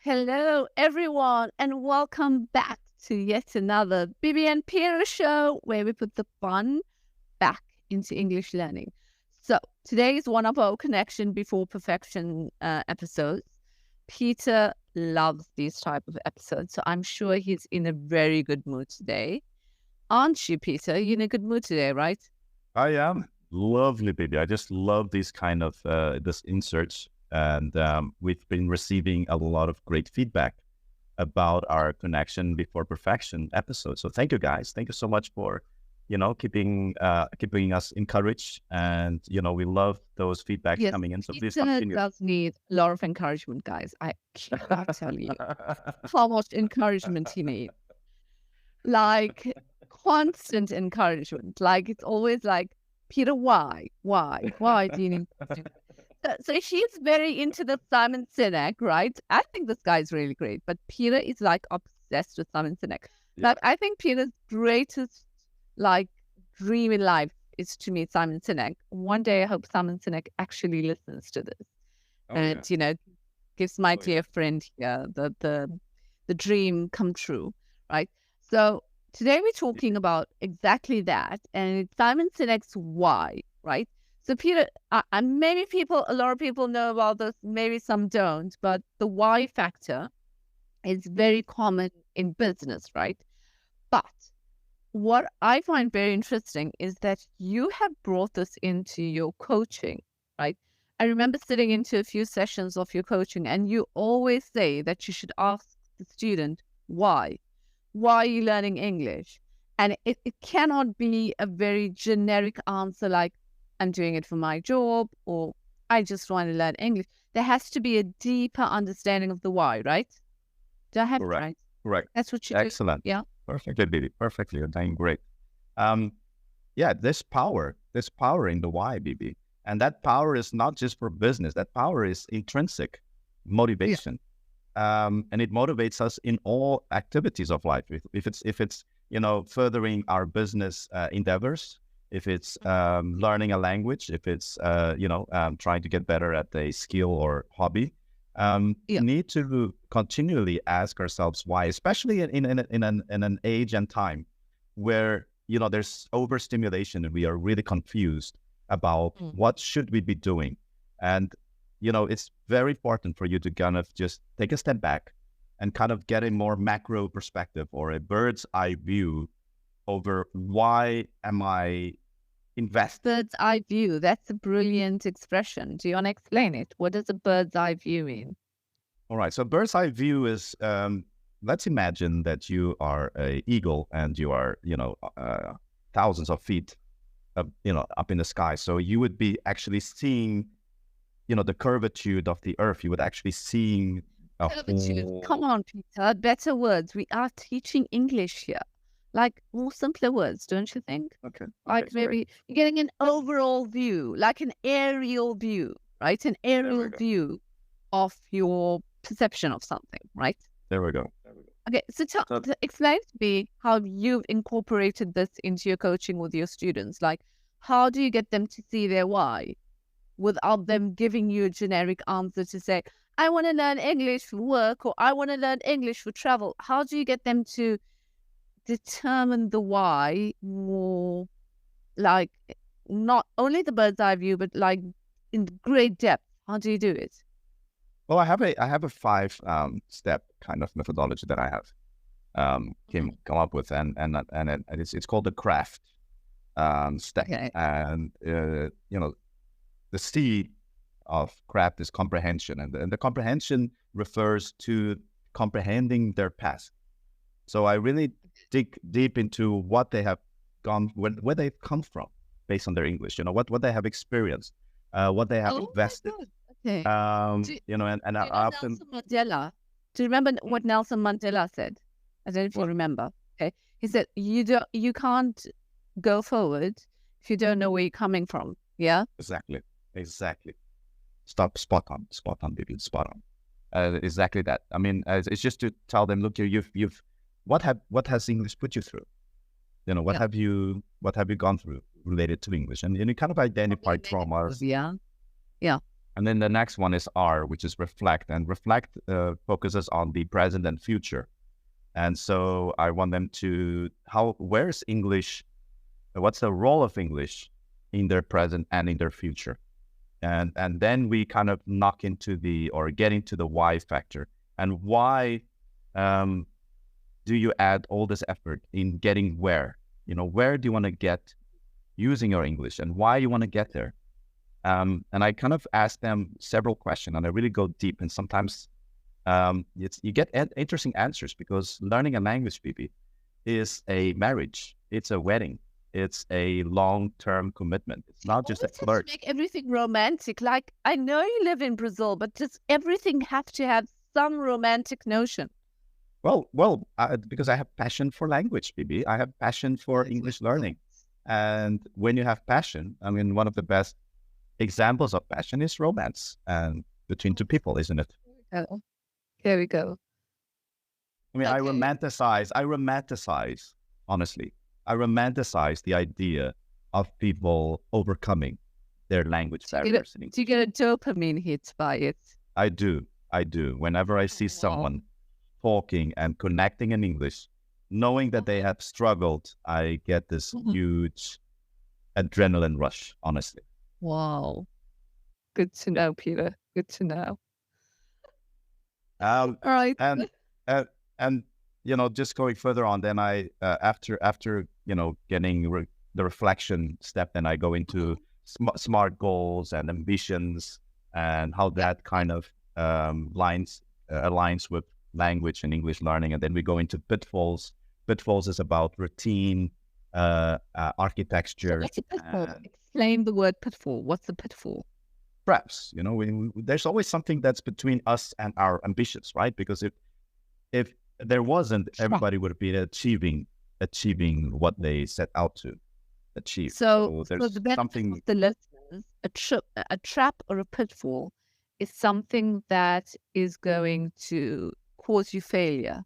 Hello, everyone, and welcome back to yet another Bibi and Peter show where we put the fun back into English learning. So, today is one of our Connection Before Perfection episodes. Peter loves these type of episodes, so I'm sure he's in a very good mood today. Aren't you, Peter? You're in a good mood today, right? I am lovely, baby. I just love these kind of this inserts, and we've been receiving a lot of great feedback about our connection before perfection episode. So thank you, guys. Thank you so much for keeping us encouraged, and we love those feedbacks Yes, coming in. So please Peter continue. does need a lot of encouragement, guys. I cannot tell you how much encouragement he needs. Like constant encouragement. Like it's always like, Peter, why? Why do you need to? So she's very into the Simon Sinek, right? I think this guy's really great, but Peter is like obsessed with Simon Sinek. Yeah. Like I think Peter's greatest like dream in life is to meet Simon Sinek. One day I hope Simon Sinek actually listens to this Oh yeah. and gives my Oh yeah. dear friend here the dream come true, right? So today we're talking about exactly that, and it's Simon Sinek's why, right? So Peter, maybe a lot of people know about this, maybe some don't, but the why factor is very common in business, right? But what I find very interesting is that you have brought this into your coaching, right? I remember sitting into a few sessions of your coaching, and you always say that you should ask the student why. Why are you learning English? And it cannot be a very generic answer like, I'm doing it for my job, or I just want to learn English. There has to be a deeper understanding of the why, right? Do I have it Correct. right? Correct. That's what you do. Excellent. Yeah. Perfectly, baby. Perfectly. You're doing great. Um, yeah, there's power in the why, BB. And that power is not just for business. That power is intrinsic Yeah. motivation. And it motivates us in all activities of life. If it's furthering our business endeavors, if it's learning a language, if it's trying to get better at a skill or hobby, Yeah. need to continually ask ourselves why, especially in an age and time where there's overstimulation and we are really confused about Mm. what should we be doing. And it's very important for you to kind of just take a step back and kind of get a more macro perspective or a bird's eye view over why am I invested. Bird's eye view. That's a brilliant expression. Do you want to explain it? What does a bird's eye view mean? All right. So bird's eye view is, let's imagine that you are a eagle and you are, thousands of feet, up in the sky. So you would be actually seeing, the curvature of the earth. You would actually seeing a Come whole. on, Peter. Better words. We are teaching English here. Like more simpler words, don't you think? Okay. Like Sorry. maybe you're getting an overall view, like an aerial view, right? An There we aerial go. view of your perception of something, right? There we go. Okay, so explain to me how you've incorporated this into your coaching with your students. Like, how do you get them to see their why without them giving you a generic answer to say, I want to learn English for work or I want to learn English for travel? How do you get them to determine the why more like not only the bird's eye view, but like in great depth? How do you do it? Well, I have a 5 step kind of methodology that I have come up with, and it's called the craft step. Okay. And the C of craft is comprehension, and the comprehension refers to comprehending their past. So I really dig deep into what they have where they've come from based on their English. What they have experienced, what they have Oh my invested. God. Okay. Do, And I you know often. Nelson Mandela? Do you remember what Nelson Mandela said? I don't know if you Well, remember. Okay. He said, you can't go forward if you don't know where you're coming from. Yeah. exactly. Spot on, baby, spot on. Exactly that. I mean, it's just to tell them, look, you've what has English put you through? What Yeah. have you gone through related to English, and you kind of identify Probably negative. traumas. Yeah. Yeah. And then the next one is R, which is reflect. And reflect focuses on the present and future. And so I want them to, where's English? What's the role of English in their present and in their future? And then we kind of get into the why factor. And why do you add all this effort in getting where? Where do you want to get using your English, and why you want to get there? And I kind of ask them several questions, and I really go deep. And sometimes you get interesting answers, because learning a language, Bibi, is a marriage. It's a wedding. It's a long-term commitment. It's not just a flirt. Make everything romantic. Like, I know you live in Brazil, but does everything have to have some romantic notion? Well, because I have passion for language, Bibi. I have passion for English learning. And when you have passion, I mean, one of the best examples of passion is romance, and between two people, isn't it? Oh, there we go. I mean, okay. I romanticize, honestly. I romanticize the idea of people overcoming their language barriers. Do you get a dopamine hit by it? I do. Whenever I see someone talking and connecting in English, knowing that they have struggled, I get this huge adrenaline rush, honestly. Wow. Good to know, Peter. Good to know. All right. And just going further on, then I, after getting the reflection step, then I go into smart goals and ambitions, and how that kind of aligns with language and English learning. And then we go into pitfalls. Pitfalls is about routine, architecture. So what's a pitfall? Explain the word pitfall. What's a pitfall? Perhaps, there's always something that's between us and our ambitions, right? Because if there wasn't, everybody would be achieving what they set out to achieve. So there's the something of the listeners, a trap or a pitfall is something that is going to cause you failure,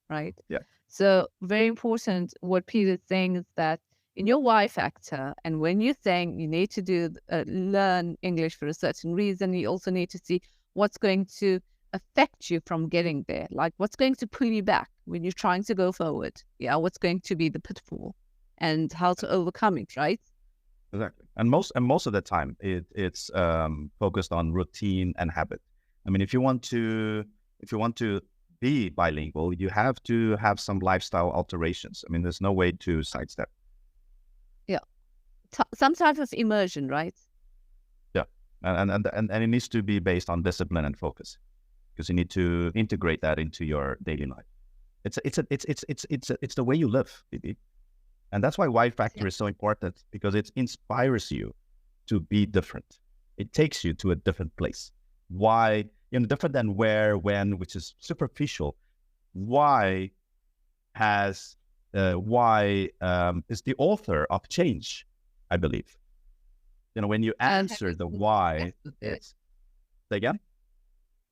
right? Yeah. So very important. What Peter's saying is that in your why factor, and when you're saying you need to learn English for a certain reason, you also need to see what's going to affect you from getting there. Like, what's going to pull you back when you're trying to go forward? Yeah, what's going to be the pitfall, and how to overcome it, right? Exactly. And most of the time, it's focused on routine and habit. I mean, if you want to be bilingual, you have to have some lifestyle alterations. I mean, there's no way to sidestep. Yeah, some type of immersion, right? Yeah, and it needs to be based on discipline and focus, because you need to integrate that into your daily life. It's the way you live, Bibi. And that's why why factor is so important, because it inspires you to be different. It takes you to a different place. Why, different than where, when, which is superficial. Why is the author of change, I believe. When you answer the why, it's, say again?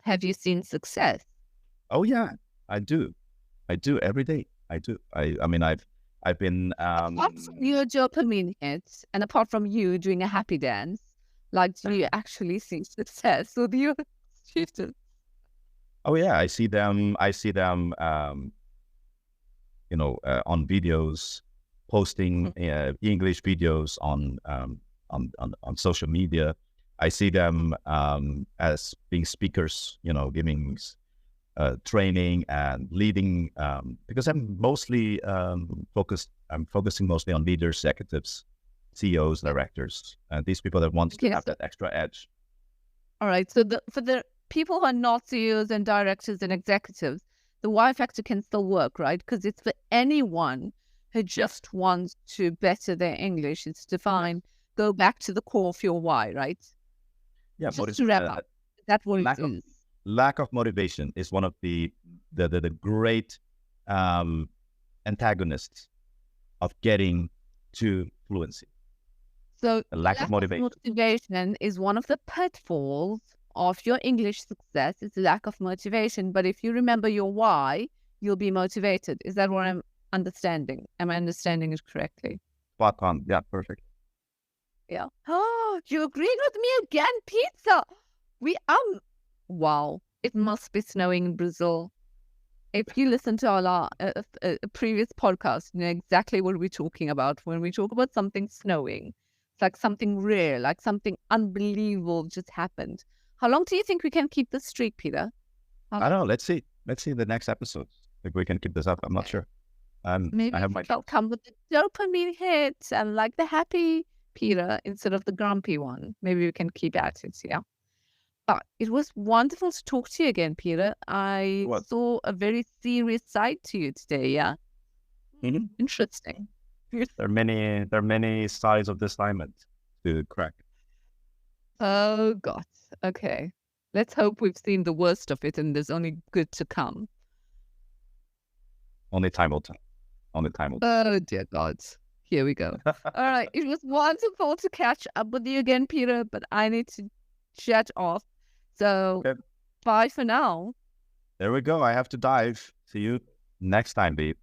Have you seen success? Oh yeah, I do every day. I do. I mean, I've been apart from your dopamine hits, and apart from you doing a happy dance, like, do you actually see success with your students? Oh yeah, I see them on videos, posting English videos on social media. I see them as being speakers, giving training and leading, because I'm mostly focusing mostly on leaders, executives, CEOs, directors, these people that want to have that extra edge. All right. So for the people who are not CEOs and directors and executives, the why factor can still work, right? Because it's for anyone who just wants to better their English. It's defined. Go back to the core of your why, right? Yeah. Just to wrap up, that's what it is. Lack of motivation is one of the great antagonists of getting to fluency. So the lack of motivation. Motivation is one of the pitfalls of your English success. It's lack of motivation. But if you remember your why, you'll be motivated. Is that what I'm understanding? Am I understanding it correctly? Spot on. Yeah, perfect. Yeah. Oh, you agreed with me again, pizza. Wow, it must be snowing in Brazil. If you listen to our previous podcast, you know exactly what we're talking about. When we talk about something snowing, it's like something rare, like something unbelievable just happened. How long do you think we can keep this streak, Peter? I don't know. Let's see. Let's see the next episode if we can keep this up. I'm not sure. Maybe I have my they'll come with the dopamine hits and like the happy Peter instead of the grumpy one. Maybe we can keep at it, yeah. But it was wonderful to talk to you again, Peter. I what? saw a very serious side to you today, yeah. Mhm. Interesting. There are many sides of this diamond to crack. Oh, God. Okay. Let's hope we've seen the worst of it and there's only good to come. Only time will tell. Only time will tell. Oh, dear God. Here we go. All right. It was wonderful to catch up with you again, Peter, but I need to jet off. So, Okay. bye for now. There we go. I have to dive. See you next time, babe.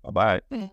Bye-bye.